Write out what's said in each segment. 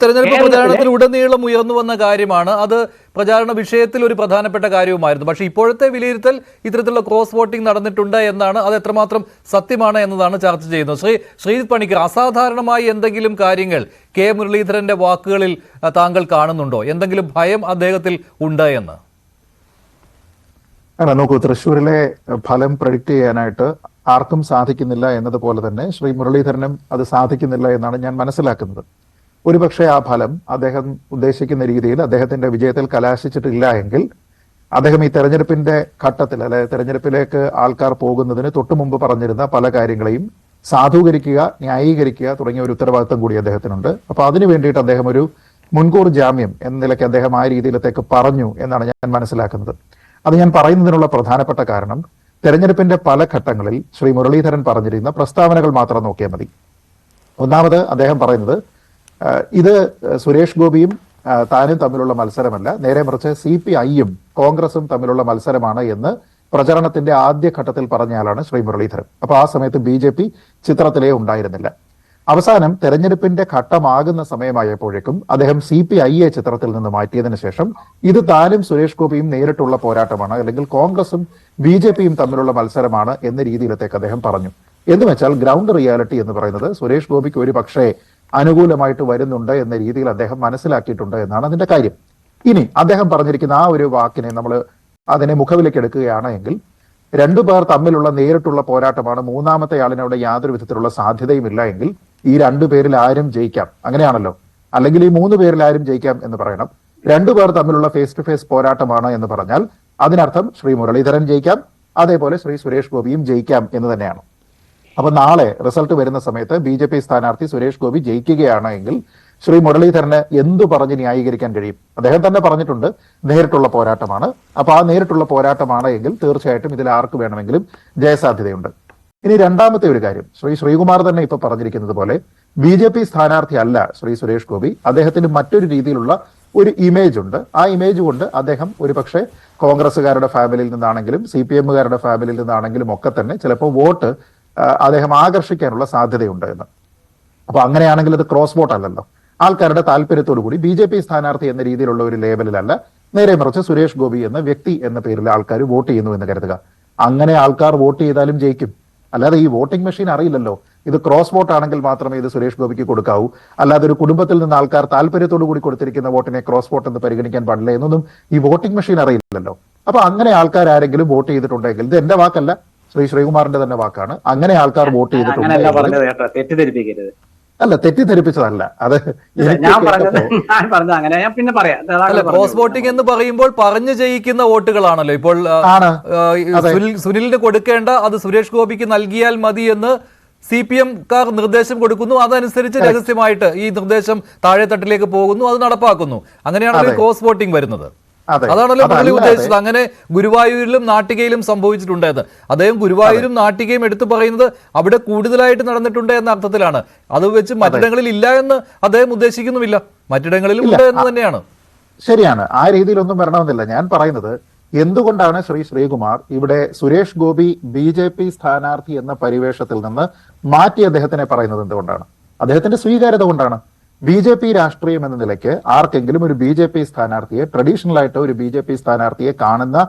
തെരഞ്ഞെടുപ്പ് പ്രചാരണത്തിലുടനീളം ഉയർന്നു വന്ന കാര്യമാണ്. അത് പ്രചാരണ വിഷയത്തിൽ ഒരു പ്രധാനപ്പെട്ട കാര്യവുമായിരുന്നു. പക്ഷേ ഇപ്പോഴത്തെ വിലയിരുത്തൽ ഇത്തരത്തിലുള്ള ക്രോസ് വോട്ടിംഗ് നടന്നിട്ടുണ്ട് എന്നാണ്. അത് എത്രമാത്രം സത്യമാണ് എന്നതാണ് ചർച്ച ചെയ്യുന്നത്. ശ്രീജിത്ത് പണിക്കർ, അസാധാരണമായി എന്തെങ്കിലും കാര്യങ്ങൾ കെ മുരളീധരന്റെ വാക്കുകളിൽ താങ്കൾ കാണുന്നുണ്ടോ? എന്തെങ്കിലും ഭയം അദ്ദേഹത്തിൽ ഉണ്ട് എന്ന്? നോക്കൂ, തൃശ്ശൂരിലെ ഫലം പ്രഡിക്റ്റ് ചെയ്യാനായിട്ട് ആർക്കും സാധിക്കുന്നില്ല എന്നതുപോലെ തന്നെ ശ്രീ മുരളീധരനും അത് സാധിക്കുന്നില്ല എന്നാണ് ഞാൻ മനസ്സിലാക്കുന്നത്. ഒരുപക്ഷെ ആ ഫലം അദ്ദേഹം ഉദ്ദേശിക്കുന്ന രീതിയിൽ അദ്ദേഹത്തിന്റെ വിജയത്തിൽ കലാശിച്ചിട്ടില്ല എങ്കിൽ അദ്ദേഹം ഈ തെരഞ്ഞെടുപ്പിന്റെ ഘട്ടത്തിൽ, അല്ലെ തെരഞ്ഞെടുപ്പിലേക്ക് ആൾക്കാർ പോകുന്നതിന് തൊട്ടു മുമ്പ് പറഞ്ഞിരുന്ന പല കാര്യങ്ങളെയും സാധൂകരിക്കുക, ന്യായീകരിക്കുക തുടങ്ങിയ ഒരു ഉത്തരവാദിത്തം കൂടി അദ്ദേഹത്തിനുണ്ട്. അപ്പൊ അതിനു വേണ്ടിയിട്ട് അദ്ദേഹം ഒരു മുൻകൂർ ജാമ്യം എന്ന നിലയ്ക്ക് അദ്ദേഹം ആ രീതിയിലത്തേക്ക് പറഞ്ഞു എന്നാണ് ഞാൻ മനസ്സിലാക്കുന്നത്. അത് ഞാൻ പറയുന്നതിനുള്ള പ്രധാനപ്പെട്ട കാരണം, തെരഞ്ഞെടുപ്പിന്റെ പല ഘട്ടങ്ങളിൽ ശ്രീ മുരളീധരൻ പറഞ്ഞിരുന്ന പ്രസ്താവനകൾ മാത്രം നോക്കിയാൽ മതി. ഒന്നാമത് അദ്ദേഹം പറയുന്നത് ഇത് സുരേഷ് ഗോപിയും താനും തമ്മിലുള്ള മത്സരമല്ല, നേരെ മറിച്ച് CPIയും കോൺഗ്രസും തമ്മിലുള്ള മത്സരമാണ് എന്ന് പ്രചരണത്തിന്റെ ആദ്യഘട്ടത്തിൽ പറഞ്ഞയാളാണ് ശ്രീ മുരളീധരൻ. അപ്പൊ ആ സമയത്ത് BJP ചിത്രത്തിലേ ഉണ്ടായിരുന്നില്ല. അവസാനം തെരഞ്ഞെടുപ്പിന്റെ ഘട്ടമാകുന്ന സമയമായപ്പോഴേക്കും അദ്ദേഹം CPIയെ ചിത്രത്തിൽ നിന്ന് മാറ്റിയതിനു ശേഷം ഇത് താനും സുരേഷ് ഗോപിയും നേരിട്ടുള്ള പോരാട്ടമാണ്, അല്ലെങ്കിൽ കോൺഗ്രസും BJPയും തമ്മിലുള്ള മത്സരമാണ് എന്ന രീതിയിലത്തേക്ക് അദ്ദേഹം പറഞ്ഞു. എന്ന് വെച്ചാൽ ഗ്രൗണ്ട് റിയാലിറ്റി എന്ന് പറയുന്നത് സുരേഷ് ഗോപിക്ക് ഒരു പക്ഷേ അനുകൂലമായിട്ട് വരുന്നുണ്ട് എന്ന രീതിയിൽ അദ്ദേഹം മനസ്സിലാക്കിയിട്ടുണ്ട് എന്നാണ് അതിന്റെ കാര്യം. ഇനി അദ്ദേഹം പറഞ്ഞിരിക്കുന്ന ആ ഒരു വാക്കിനെ നമ്മൾ അതിനെ മുഖവിലേക്ക് എടുക്കുകയാണ് എങ്കിൽ, രണ്ടുപേർ തമ്മിലുള്ള നേരിട്ടുള്ള പോരാട്ടമാണ്, മൂന്നാമത്തെ ആളിന് അവിടെ യാതൊരു വിധത്തിലുള്ള സാധ്യതയുമില്ല എങ്കിൽ ഈ രണ്ടുപേരിൽ ആരും ജയിക്കാം, അങ്ങനെയാണല്ലോ. അല്ലെങ്കിൽ ഈ 3 പേരിൽ ആരും ജയിക്കാം എന്ന് പറയണം. രണ്ടുപേർ തമ്മിലുള്ള ഫേസ് ടു ഫേസ് പോരാട്ടമാണ് എന്ന് പറഞ്ഞാൽ അതിനർത്ഥം ശ്രീ മുരളീധരൻ ജയിക്കാം, അതേപോലെ ശ്രീ സുരേഷ് ഗോപിയും ജയിക്കാം എന്ന് തന്നെയാണ്. അപ്പൊ നാളെ റിസൾട്ട് വരുന്ന സമയത്ത് BJP സ്ഥാനാർത്ഥി സുരേഷ് ഗോപി ജയിക്കുകയാണ് എങ്കിൽ ശ്രീ മുരളീധരന് എന്തു പറഞ്ഞ് ന്യായീകരിക്കാൻ കഴിയും? അദ്ദേഹം തന്നെ പറഞ്ഞിട്ടുണ്ട് നേരിട്ടുള്ള പോരാട്ടമാണ്. അപ്പൊ ആ നേരിട്ടുള്ള പോരാട്ടമാണ് എങ്കിൽ തീർച്ചയായിട്ടും ഇതിൽ ആർക്ക് വേണമെങ്കിലും ജയസാധ്യതയുണ്ട്. ഇനി രണ്ടാമത്തെ ഒരു കാര്യം, ശ്രീകുമാർ തന്നെ ഇപ്പൊ പറഞ്ഞിരിക്കുന്നത് പോലെ BJP സ്ഥാനാർത്ഥി അല്ല ശ്രീ സുരേഷ് ഗോപി. അദ്ദേഹത്തിന് മറ്റൊരു രീതിയിലുള്ള ഒരു ഇമേജ് ഉണ്ട്. ആ ഇമേജ് കൊണ്ട് അദ്ദേഹം ഒരു പക്ഷേ കോൺഗ്രസുകാരുടെ ഫാമിലിയിൽ നിന്നാണെങ്കിലും CPMകാരുടെ ഫാമിലിയിൽ നിന്നാണെങ്കിലും ഒക്കെ തന്നെ ചിലപ്പോൾ വോട്ട് അദ്ദേഹം ആകർഷിക്കാനുള്ള സാധ്യതയുണ്ട് എന്ന്. അപ്പൊ അങ്ങനെയാണെങ്കിൽ അത് ക്രോസ് വോട്ട് അല്ലല്ലോ. ആൾക്കാരുടെ താല്പര്യത്തോടു കൂടി BJP സ്ഥാനാർത്ഥി എന്ന രീതിയിലുള്ള ഒരു ലേബലിലല്ല, നേരെ മറിച്ച് സുരേഷ് ഗോപി എന്ന വ്യക്തി എന്ന പേരിൽ ആൾക്കാർ വോട്ട് ചെയ്യുന്നു എന്ന് കരുതുക. അങ്ങനെ ആൾക്കാർ വോട്ട് ചെയ്താലും ജയിക്കും. അല്ലാതെ ഈ വോട്ടിംഗ് മെഷീൻ അറിയില്ലല്ലോ ഇത് ക്രോസ് വോട്ട് ആണെങ്കിൽ മാത്രമേ ഇത് സുരേഷ് ഗോപിക്ക് കൊടുക്കാവൂ, അല്ലാതെ ഒരു കുടുംബത്തിൽ നിന്ന് ആൾക്കാർ താല്പര്യത്തോടു കൂടി കൊടുത്തിരിക്കുന്ന വോട്ടിനെ ക്രോസ് വോട്ട് എന്ന് പരിഗണിക്കാൻ പാടില്ല എന്നൊന്നും ഈ വോട്ടിംഗ് മെഷീൻ അറിയില്ലല്ലോ. അപ്പൊ അങ്ങനെ ആൾക്കാർ ആരെങ്കിലും വോട്ട് ചെയ്തിട്ടുണ്ടെങ്കിൽ, ഇത് എന്റെ വാക്കല്ല, ശ്രീകുമാറിന്റെ തന്നെ വാക്കാണ്, അങ്ങനെ ആൾക്കാർ വോട്ട് ചെയ്തിട്ടുണ്ട്. അല്ല, തെറ്റിദ്ധരിപ്പിച്ചതല്ല, അത് ക്രോസ് വോട്ടിംഗ് എന്ന് പറയുമ്പോൾ പറഞ്ഞു ജയിക്കുന്ന വോട്ടുകളാണല്ലോ ഇപ്പോൾ. സുനിലിന് കൊടുക്കേണ്ട അത് സുരേഷ് ഗോപിക്ക് നൽകിയാൽ മതി എന്ന് CPMക്കാർ നിർദ്ദേശം കൊടുക്കുന്നു. അതനുസരിച്ച് രഹസ്യമായിട്ട് ഈ നിർദ്ദേശം താഴെത്തട്ടിലേക്ക് പോകുന്നു, അത് നടപ്പാക്കുന്നു. അങ്ങനെയാണല്ലോ ക്രോസ് വോട്ടിംഗ് വരുന്നത്. അതാണല്ലോ പുള്ളി ഉദ്ദേശിച്ചത്. അങ്ങനെ ഗുരുവായൂരിലും നാട്ടികയിലും സംഭവിച്ചിട്ടുണ്ടെന്ന്. അദ്ദേഹം ഗുരുവായൂരും നാട്ടികയും എടുത്തു പറയുന്നത് അവിടെ കൂടുതലായിട്ട് നടന്നിട്ടുണ്ട് എന്ന അർത്ഥത്തിലാണ്. അത് വെച്ച് മറ്റിടങ്ങളിൽ ഇല്ല എന്ന് അദ്ദേഹം ഉദ്ദേശിക്കുന്നുമില്ല, മറ്റിടങ്ങളിലും ഉണ്ട് എന്ന് തന്നെയാണ്. ശരിയാണ്, ആ രീതിയിലൊന്നും വരണമെന്നില്ല. ഞാൻ പറയുന്നത് എന്തുകൊണ്ടാണ് ശ്രീകുമാർ ഇവിടെ സുരേഷ് ഗോപി BJP സ്ഥാനാർത്ഥി എന്ന പരിവേഷത്തിൽ നിന്ന് മാറ്റി അദ്ദേഹത്തിനെ പറയുന്നത് എന്തുകൊണ്ടാണ്? അദ്ദേഹത്തിന്റെ സ്വീകാര്യത കൊണ്ടാണ്. BJP രാഷ്ട്രീയം എന്ന നിലയ്ക്ക് ആർക്കെങ്കിലും ഒരു BJP സ്ഥാനാർത്ഥിയെ, ട്രഡീഷണൽ ആയിട്ട് ഒരു BJP സ്ഥാനാർത്ഥിയെ കാണുന്ന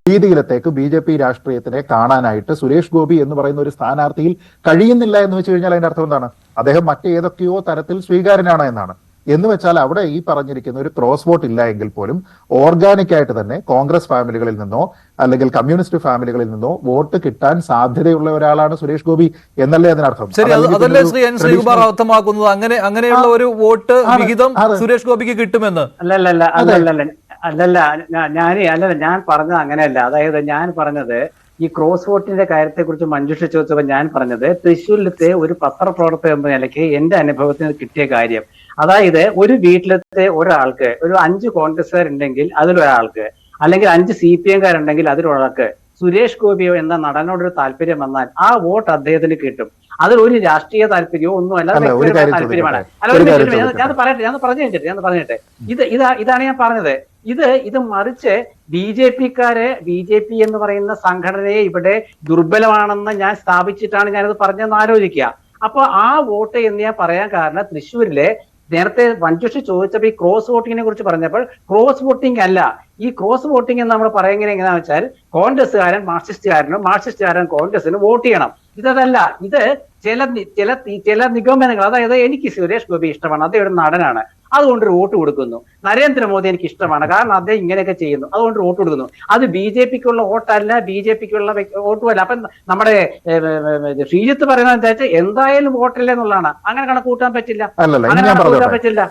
രീതിയിലത്തേക്ക് BJP രാഷ്ട്രീയത്തിനെ കാണാനായിട്ട് സുരേഷ് ഗോപി എന്ന് പറയുന്ന ഒരു സ്ഥാനാർത്ഥിയിൽ കഴിയുന്നില്ല എന്ന് വെച്ച് കഴിഞ്ഞാൽ അതിന്റെ അർത്ഥം എന്താണ്? അദ്ദേഹം മറ്റേതൊക്കെയോ തരത്തിൽ സ്വീകാര്യനാണ് എന്നാണ്. എന്ന് വെച്ചാൽ അവിടെ ഈ പറഞ്ഞിരിക്കുന്ന ഒരു ക്രോസ് വോട്ട് ഇല്ല എങ്കിൽ പോലും ഓർഗാനിക് ആയിട്ട് തന്നെ കോൺഗ്രസ് ഫാമിലികളിൽ നിന്നോ അല്ലെങ്കിൽ കമ്മ്യൂണിസ്റ്റ് ഫാമിലികളിൽ നിന്നോ വോട്ട് കിട്ടാൻ സാധ്യതയുള്ള ഒരാളാണ് സുരേഷ് ഗോപി എന്നല്ലേ അതിനർത്ഥം? ശരി, അതല്ലേ ശ്രീകുമാർ അർത്ഥമാക്കുന്നത്? അങ്ങനെയുള്ള ഒരു വോട്ട് വിഹിതം സുരേഷ് ഗോപിക്ക് കിട്ടുമെന്ന്? ഞാൻ പറഞ്ഞത് അങ്ങനെയല്ല. അതായത് ഞാൻ പറഞ്ഞത് ഈ ക്രോസ് വോട്ടിന്റെ കാര്യത്തെ കുറിച്ച് മഞ്ജുഷ ചോദിച്ചപ്പോൾ ഞാൻ പറഞ്ഞത് തൃശ്ശൂരിലത്തെ ഒരു പത്രപ്രവർത്തകൻ എന്ന നിലയ്ക്ക് എന്റെ അനുഭവത്തിന് കിട്ടിയ കാര്യം, അതായത് ഒരു വീട്ടിലത്തെ ഒരാൾക്ക് ഒരു 5 കോൺഗ്രസ്സുകാരുണ്ടെങ്കിൽ അതിലൊരാൾക്ക്, അല്ലെങ്കിൽ 5 CPMകാരുണ്ടെങ്കിൽ അതിലൊരാൾക്ക് സുരേഷ് ഗോപിയോ എന്ന നടനോടൊരു താല്പര്യം വന്നാൽ ആ വോട്ട് അദ്ദേഹത്തിന് കിട്ടും. അതിലൊരു രാഷ്ട്രീയ താല്പര്യവും ഒന്നുമല്ല, താല്പര്യമാണ്. ഞാൻ പറഞ്ഞിട്ടെ ഇതാണ് ഞാൻ പറഞ്ഞത്. ഇത് മറിച്ച് BJP എന്ന് പറയുന്ന സംഘടനയെ ഇവിടെ ദുർബലമാണെന്ന് ഞാൻ സ്ഥാപിച്ചിട്ടാണ് ഞാനത് പറഞ്ഞതെന്ന് ആലോചിക്കുക. അപ്പൊ ആ വോട്ട് എന്ന് ഞാൻ പറയാൻ കാരണം തൃശ്ശൂരിലെ നേരത്തെ മഞ്ജുഷ ചോദിച്ചപ്പോൾ ഈ ക്രോസ് വോട്ടിങ്ങിനെ കുറിച്ച് പറഞ്ഞപ്പോൾ ക്രോസ് വോട്ടിംഗ് അല്ല. ഈ ക്രോസ് വോട്ടിംഗ് എന്ന് നമ്മൾ പറയുന്നത് എങ്ങനെയാണെന്ന് വെച്ചാൽ കോൺഗ്രസ്സുകാരൻ മാർക്സിസ്റ്റുകാരനും മാർക്സിസ്റ്റുകാരൻ കോൺഗ്രസിനും വോട്ട് ചെയ്യണം. ഇതല്ല, ഇത് ചില നിഗമനങ്ങൾ. അതായത് എനിക്ക് സുരേഷ് ഗോപി ഇഷ്ടമാണ്, അദ്ദേഹം ഒരു നടനാണ്, അതുകൊണ്ടൊരു വോട്ട് കൊടുക്കുന്നു. നരേന്ദ്രമോദി എനിക്ക് ഇഷ്ടമാണ്, കാരണം അദ്ദേഹം ഇങ്ങനെയൊക്കെ ചെയ്യുന്നു, അതുകൊണ്ട് വോട്ട് കൊടുക്കുന്നു. അത് BJPക്കുള്ള വോട്ടല്ല, BJPക്കുള്ള വോട്ടുമല്ല. അപ്പം നമ്മുടെ ശ്രീജിത്ത് പറയുന്നത് എന്താ വെച്ചാൽ എന്തായാലും വോട്ടല്ല എന്നുള്ളതാണ്. അങ്ങനെ കണക്ക് കൂട്ടാൻ പറ്റില്ല, അങ്ങനെ കണക്ക് കൂട്ടാൻ പറ്റില്ല.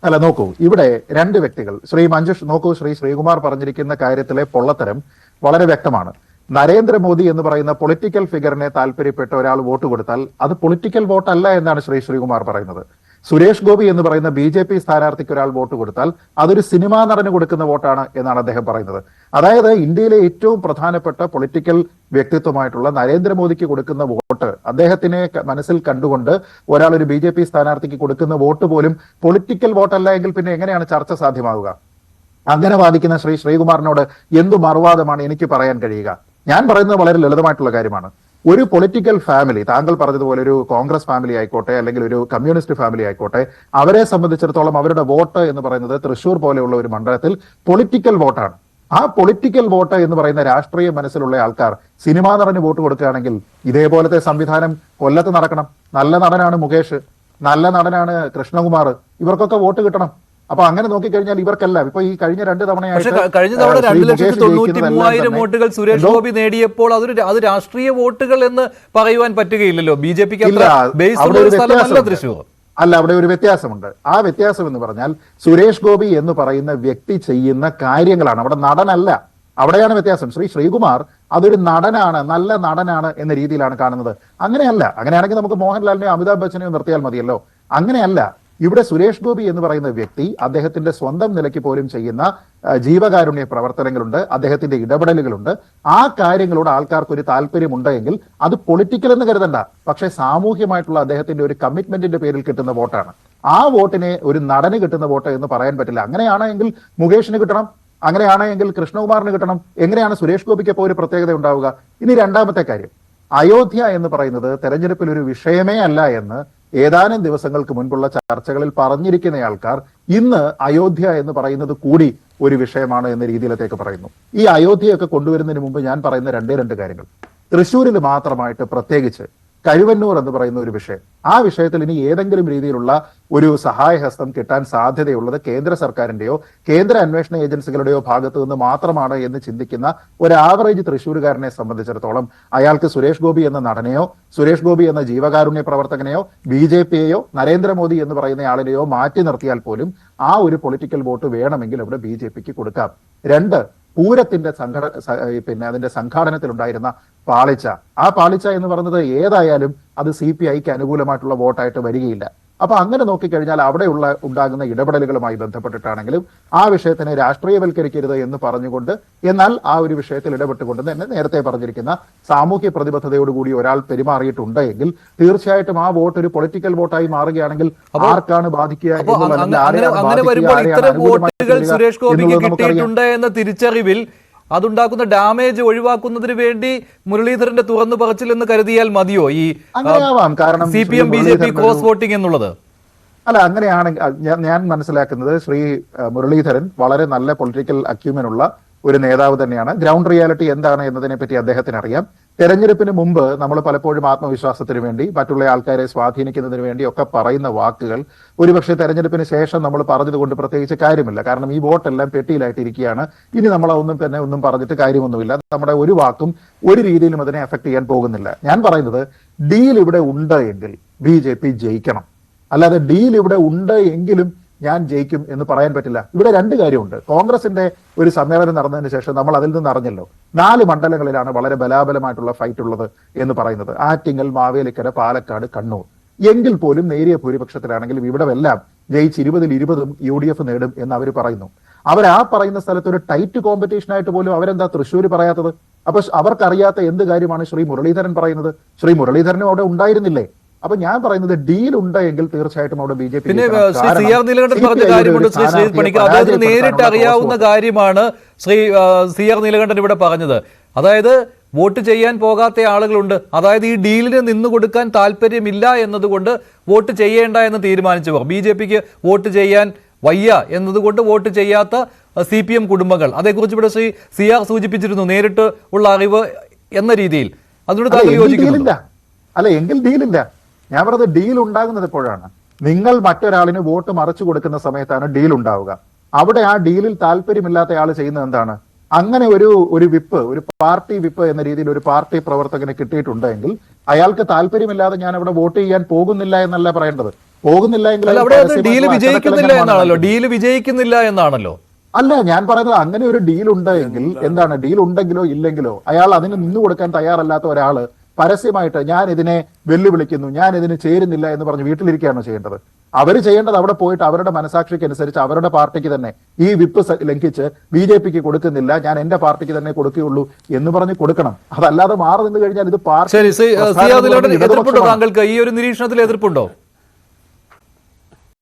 അല്ല, നോക്കൂ, ഇവിടെ രണ്ട് വ്യക്തികൾ, ശ്രീ മഞ്ജുഷ് നോക്കൂ, ശ്രീകുമാർ പറഞ്ഞിരിക്കുന്ന കാര്യത്തിലെ പൊള്ളത്തരം വളരെ വ്യക്തമാണ്. നരേന്ദ്രമോദി എന്ന് പറയുന്ന പൊളിറ്റിക്കൽ ഫിഗറിനെ താല്പര്യപ്പെട്ട ഒരാൾ വോട്ട് കൊടുത്താൽ അത് പൊളിറ്റിക്കൽ വോട്ടല്ല എന്നാണ് ശ്രീകുമാർ പറയുന്നത്. സുരേഷ് ഗോപി എന്ന് പറയുന്ന BJP സ്ഥാനാർത്ഥിക്ക് ഒരാൾ വോട്ട് കൊടുത്താൽ അതൊരു സിനിമാ നടന് കൊടുക്കുന്ന വോട്ടാണ് എന്നാണ് അദ്ദേഹം പറയുന്നത്. അതായത് ഇന്ത്യയിലെ ഏറ്റവും പ്രധാനപ്പെട്ട പൊളിറ്റിക്കൽ വ്യക്തിത്വമായിട്ടുള്ള നരേന്ദ്രമോദിക്ക് കൊടുക്കുന്ന വോട്ട്, അദ്ദേഹത്തിനെ മനസ്സിൽ കണ്ടുകൊണ്ട് ഒരാൾ ഒരു BJP സ്ഥാനാർത്ഥിക്ക് കൊടുക്കുന്ന വോട്ട് പോലും പൊളിറ്റിക്കൽ വോട്ടല്ല എങ്കിൽ പിന്നെ എങ്ങനെയാണ് ചർച്ച സാധ്യമാവുക? അങ്ങനെ വാദിക്കുന്ന ശ്രീകുമാറിനോട് എന്തു മറുവാദമാണ് എനിക്ക് പറയാൻ കഴിയുക? ഞാൻ പറയുന്നത് വളരെ ലളിതമായിട്ടുള്ള കാര്യമാണ്. ഒരു പൊളിറ്റിക്കൽ ഫാമിലി, താങ്കൾ പറഞ്ഞതുപോലെ ഒരു കോൺഗ്രസ് ഫാമിലി ആയിക്കോട്ടെ, അല്ലെങ്കിൽ ഒരു കമ്മ്യൂണിസ്റ്റ് ഫാമിലി ആയിക്കോട്ടെ, അവരെ സംബന്ധിച്ചിടത്തോളം അവരുടെ വോട്ട് എന്ന് പറയുന്നത് തൃശ്ശൂർ പോലെയുള്ള ഒരു മണ്ഡലത്തിൽ പൊളിറ്റിക്കൽ വോട്ടാണ്. ആ പൊളിറ്റിക്കൽ വോട്ട് എന്ന് പറയുന്ന രാഷ്ട്രീയ മനസ്സിലുള്ള ആൾക്കാർ സിനിമാ നടന് വോട്ട് കൊടുക്കുകയാണെങ്കിൽ ഇതേപോലത്തെ സംവിധാനം കൊല്ലത്ത് നടക്കണം. നല്ല നടനാണ് മുകേഷ്, നല്ല നടനാണ് കൃഷ്ണകുമാർ, ഇവർക്കൊക്കെ വോട്ട് കിട്ടണം. അപ്പൊ അങ്ങനെ നോക്കിക്കഴിഞ്ഞാൽ ഇവർക്കെല്ലാം ഇപ്പൊ ഈ കഴിഞ്ഞ 2 തവണയായിട്ട് കഴിഞ്ഞ തവണ 2,93,000 വോട്ടുകൾ സുരേഷ് ഗോപി നേടിയപ്പോൾ അത് രാഷ്ട്രീയ വോട്ടുകൾ എന്ന് പറയുവാൻ പറ്റുകയില്ലല്ലോ. BJPക്ക് അല്ല, അവിടെ ഒരു വ്യത്യാസമുണ്ട്. ആ വ്യത്യാസം എന്ന് പറഞ്ഞാൽ സുരേഷ് ഗോപി എന്ന് പറയുന്ന വ്യക്തി ചെയ്യുന്ന കാര്യങ്ങളാണ്, അവിടെ നടനല്ല. അവിടെയാണ് വ്യത്യാസം. ശ്രീകുമാർ അതൊരു നടനാണ്, നല്ല നടനാണ് എന്ന രീതിയിലാണ് കാണുന്നത്. അങ്ങനെയല്ല. അങ്ങനെയാണെങ്കിൽ നമുക്ക് മോഹൻലാലിനെയോ അമിതാഭ് ബച്ചനെയോ നിർത്തിയാൽ മതിയല്ലോ. അങ്ങനെയല്ല. ഇവിടെ സുരേഷ് ഗോപി എന്ന് പറയുന്ന വ്യക്തി അദ്ദേഹത്തിന്റെ സ്വന്തം നിലയ്ക്ക് പോലും ചെയ്യുന്ന ജീവകാരുണ്യ പ്രവർത്തനങ്ങളുണ്ട്, അദ്ദേഹത്തിന്റെ ഇടപെടലുകളുണ്ട്. ആ കാര്യങ്ങളോട് ആൾക്കാർക്ക് ഒരു താല്പര്യമുണ്ടെങ്കിൽ അത് പൊളിറ്റിക്കൽ എന്ന് കരുതണ്ട, പക്ഷെ സാമൂഹ്യമായിട്ടുള്ള അദ്ദേഹത്തിന്റെ ഒരു കമ്മിറ്റ്മെന്റിന്റെ പേരിൽ കിട്ടുന്ന വോട്ടാണ്. ആ വോട്ടിനെ ഒരു നടന് കിട്ടുന്ന വോട്ട് എന്ന് പറയാൻ പറ്റില്ല. അങ്ങനെയാണെങ്കിൽ മുകേഷിന് കിട്ടണം, അങ്ങനെയാണെങ്കിൽ കൃഷ്ണകുമാറിന് കിട്ടണം. എങ്ങനെയാണ് സുരേഷ് ഗോപിക്ക് ഇപ്പോൾ ഒരു പ്രത്യേകത ഉണ്ടാവുക? ഇനി രണ്ടാമത്തെ കാര്യം, അയോധ്യ എന്ന് പറയുന്നത് തെരഞ്ഞെടുപ്പിൽ ഒരു വിഷയമേ അല്ല എന്ന് ഏതാനും ദിവസങ്ങൾക്ക് മുൻപുള്ള ചർച്ചകളിൽ പറഞ്ഞിരിക്കുന്ന ആൾക്കാർ ഇന്ന് അയോധ്യ എന്ന് പറയുന്നത് കൂടി ഒരു വിഷയമാണ് എന്ന രീതിയിലേക്ക് പറയുന്നു. ഈ അയോധ്യയൊക്കെ കൊണ്ടുവരുന്നതിന് മുമ്പ് ഞാൻ പറയുന്ന രണ്ട് കാര്യങ്ങൾ, തൃശ്ശൂരിൽ മാത്രമായിട്ട് പ്രത്യേകിച്ച് കഴുവന്നൂർ എന്ന് പറയുന്ന ഒരു വിഷയം, ആ വിഷയത്തിൽ ഇനി ഏതെങ്കിലും രീതിയിലുള്ള ഒരു സഹായഹസ്തം കിട്ടാൻ സാധ്യതയുള്ളത് കേന്ദ്ര സർക്കാരിന്റെയോ കേന്ദ്ര അന്വേഷണ ഏജൻസികളുടെയോ ഭാഗത്തു നിന്ന് മാത്രമാണ് എന്ന് ചിന്തിക്കുന്ന ഒരു ആവറേജ് തൃശ്ശൂരുകാരനെ സംബന്ധിച്ചിടത്തോളം അയാൾക്ക് സുരേഷ് ഗോപി എന്ന നടനെയോ സുരേഷ് ഗോപി എന്ന ജീവകാരുണ്യ പ്രവർത്തകനെയോ BJPയെയോ നരേന്ദ്രമോദി എന്ന് പറയുന്ന ആളിനെയോ മാറ്റി നിർത്തിയാൽ പോലും ആ ഒരു പൊളിറ്റിക്കൽ വോട്ട് വേണമെങ്കിൽ അവിടെ BJPക്ക് കൊടുക്കാം. 2, പൂരത്തിന്റെ അതിന്റെ സംഘാടനത്തിലുണ്ടായിരുന്ന പാളിച്ച, ആ പാളിച്ച എന്ന് പറയുന്നത് ഏതായാലും അത് CPIക്ക് അനുകൂലമായിട്ടുള്ള വോട്ടായിട്ട് വരികയില്ല. അപ്പൊ അങ്ങനെ നോക്കിക്കഴിഞ്ഞാൽ അവിടെ ഉണ്ടാകുന്ന ഇടപെടലുകളുമായി ബന്ധപ്പെട്ടിട്ടാണെങ്കിലും ആ വിഷയത്തിനെ രാഷ്ട്രീയവൽക്കരിക്കരുത് എന്ന് പറഞ്ഞുകൊണ്ട്, എന്നാൽ ആ ഒരു വിഷയത്തിൽ ഇടപെട്ടുകൊണ്ട് തന്നെ നേരത്തെ പറഞ്ഞിരിക്കുന്ന സാമൂഹ്യ പ്രതിബദ്ധതയോടുകൂടി ഒരാൾ പെരുമാറിയിട്ടുണ്ട് എങ്കിൽ തീർച്ചയായിട്ടും ആ വോട്ട് ഒരു പൊളിറ്റിക്കൽ വോട്ടായി മാറുകയാണെങ്കിൽ ആർക്കാണ് ബാധിക്കുക സുരേഷ് ഗോപിക്ക് കിട്ടിയിട്ടുണ്ട് എന്ന തിരിച്ചറിവിൽ അതുണ്ടാക്കുന്ന ഡാമേജ് ഒഴിവാക്കുന്നതിന് വേണ്ടി മുരളീധരന്റെ തുറന്നു പറച്ചിൽ എന്ന് കരുതിയാൽ മതിയോ ഈ CPM BJP ക്രോസ് വോട്ടിംഗ് എന്നുള്ളത്? അല്ല, അങ്ങനെയാണെങ്കിൽ ഞാൻ മനസ്സിലാക്കുന്നത് മുരളീധരൻ വളരെ നല്ല പൊളിറ്റിക്കൽ അക്യൂമൻ ഉള്ള ഒരു നേതാവ് തന്നെയാണ്. ഗ്രൗണ്ട് റിയാലിറ്റി എന്താണ് എന്നതിനെ പറ്റി അദ്ദേഹത്തിന് അറിയാം. തെരഞ്ഞെടുപ്പിന് മുമ്പ് നമ്മൾ പലപ്പോഴും ആത്മവിശ്വാസത്തിന് വേണ്ടി മറ്റുള്ള ആൾക്കാരെ സ്വാധീനിക്കുന്നതിന് വേണ്ടി ഒക്കെ പറയുന്ന വാക്കുകൾ ഒരുപക്ഷെ തെരഞ്ഞെടുപ്പിന് ശേഷം നമ്മൾ പറഞ്ഞതുകൊണ്ട് പ്രത്യേകിച്ച് കാര്യമില്ല. കാരണം ഈ വോട്ടെല്ലാം പെട്ടിയിലായിട്ട് ഇരിക്കുകയാണ്. ഇനി നമ്മൾ ഒന്നും പറഞ്ഞിട്ട് കാര്യമൊന്നുമില്ല. നമ്മുടെ ഒരു വാക്കും ഒരു രീതിയിലും അതിനെ അഫക്ട് ചെയ്യാൻ പോകുന്നില്ല. ഞാൻ പറയുന്നത് ഡീൽ ഇവിടെ ഉണ്ട് എങ്കിൽ BJP ജയിക്കണം. അല്ലാതെ ഡീൽ ഇവിടെ ഉണ്ട് എങ്കിലും ഞാൻ ജയിക്കും എന്ന് പറയാൻ പറ്റില്ല. ഇവിടെ 2 കാര്യമുണ്ട്. കോൺഗ്രസിന്റെ ഒരു സമ്മേളനം നടന്നതിന് ശേഷം നമ്മൾ അതിൽ നിന്ന് അറിഞ്ഞല്ലോ 4 മണ്ഡലങ്ങളിലാണ് വളരെ ബലാബലമായിട്ടുള്ള ഫൈറ്റ് ഉള്ളത് എന്ന് പറയുന്നത്. ആറ്റിങ്ങൽ, മാവേലിക്കര, പാലക്കാട്, കണ്ണൂർ. എങ്കിൽ പോലും നേരിയ ഭൂരിപക്ഷത്തിലാണെങ്കിലും ഇവിടെ എല്ലാം ജയിച്ച് 20-ൽ 20 UDF നേടും എന്ന് അവർ പറയുന്നു. അവർ ആ പറയുന്ന സ്ഥലത്ത് ഒരു ടൈറ്റ് കോമ്പറ്റീഷൻ ആയിട്ട് പോലും അവരെന്താ തൃശ്ശൂർ പറയാത്തത്? അപ്പൊ അവർക്കറിയാത്ത എന്ത് കാര്യമാണ് മുരളീധരൻ പറയുന്നത്? മുരളീധരനും അവിടെ ഉണ്ടായിരുന്നില്ലേ? അപ്പൊ ഞാൻ പറയുന്നത് ഡീൽ ഉണ്ടെങ്കിൽ തീർച്ചയായിട്ടും അവിടെ BJP. പിന്നെ CR നീലകണ്ഠൻ പറഞ്ഞ കാര്യമുണ്ട്. ശ്രീ പണിക്കർ, അദ്ദേഹത്തിന് നേരിട്ട് അറിയാവുന്ന കാര്യമാണ് CR നീലകണ്ഠൻ ഇവിടെ പറഞ്ഞത്. അതായത് വോട്ട് ചെയ്യാൻ പോകാത്ത ആളുകളുണ്ട്. അതായത് ഈ ഡീലിന് നിന്നു കൊടുക്കാൻ താല്പര്യമില്ല എന്നതുകൊണ്ട് വോട്ട് ചെയ്യേണ്ട എന്ന് തീരുമാനിച്ചവർ, BJPക്ക് വോട്ട് ചെയ്യാൻ വയ്യ എന്നതുകൊണ്ട് വോട്ട് ചെയ്യാത്ത CPM കുടുംബങ്ങൾ, അതേക്കുറിച്ച് ഇവിടെ ശ്രീ CR സൂചിപ്പിച്ചിരുന്നു, നേരിട്ട് ഉള്ള അറിവ് എന്ന രീതിയിൽ. അതിനോട് താങ്കൾ യോജിക്കുന്നില്ല? അല്ല, എങ്കിൽ ഡീലില്ല. ഞാൻ പറഞ്ഞത് ഡീൽ ഉണ്ടാകുന്നത് എപ്പോഴാണ്? നിങ്ങൾ മറ്റൊരാളിന് വോട്ട് മറിച്ചു കൊടുക്കുന്ന സമയത്താണ് ഡീൽ ഉണ്ടാവുക. അവിടെ ആ ഡീലിൽ താല്പര്യമില്ലാത്ത ആൾ ചെയ്യുന്നത് എന്താണ്? അങ്ങനെ ഒരു വിപ്പ്, ഒരു പാർട്ടി വിപ്പ് എന്ന രീതിയിൽ ഒരു പാർട്ടി പ്രവർത്തകന് കിട്ടിയിട്ടുണ്ടെങ്കിൽ അയാൾക്ക് താല്പര്യമില്ലാതെ ഞാൻ അവിടെ വോട്ട് ചെയ്യാൻ പോകുന്നില്ല എന്നല്ല പറയേണ്ടത്. പോകുന്നില്ല എങ്കിൽ ഡീല് വിജയിക്കുന്നില്ല എന്നാണല്ലോ, ഡീല് വിജയിക്കുന്നില്ല എന്നാണല്ലോ. അല്ല, ഞാൻ പറയുന്നത് അങ്ങനെ ഒരു ഡീൽ ഉണ്ടെങ്കിൽ എന്താണ്? ഡീൽ ഉണ്ടെങ്കിലോ ഇല്ലെങ്കിലോ അയാൾ അതിന് നിന്നു കൊടുക്കാൻ തയ്യാറല്ലാത്ത ഒരാള് പരസ്യമായിട്ട് ഞാൻ ഇതിനെ വെല്ലുവിളിക്കുന്നു, ഞാൻ ഇതിന് ചേരുന്നില്ല എന്ന് പറഞ്ഞ് വീട്ടിലിരിക്കുകയാണോ ചെയ്യേണ്ടത്? അവർ ചെയ്യേണ്ടത് അവിടെ പോയിട്ട് അവരുടെ മനസാക്ഷിക്ക് അനുസരിച്ച് അവരുടെ പാർട്ടിക്ക് തന്നെ ഈ വിപ്പ് ലംഘിച്ച് BJPക്ക് കൊടുക്കുന്നില്ല, ഞാൻ എന്റെ പാർട്ടിക്ക് തന്നെ കൊടുക്കുകയുള്ളൂ എന്ന് പറഞ്ഞ് കൊടുക്കണം. അതല്ലാതെ മാറി നിന്ന് കഴിഞ്ഞാൽ ഇത് പാർട്ടി താങ്കൾക്ക് ഈ ഒരു നിരീക്ഷണത്തിൽ എതിർപ്പുണ്ടോ?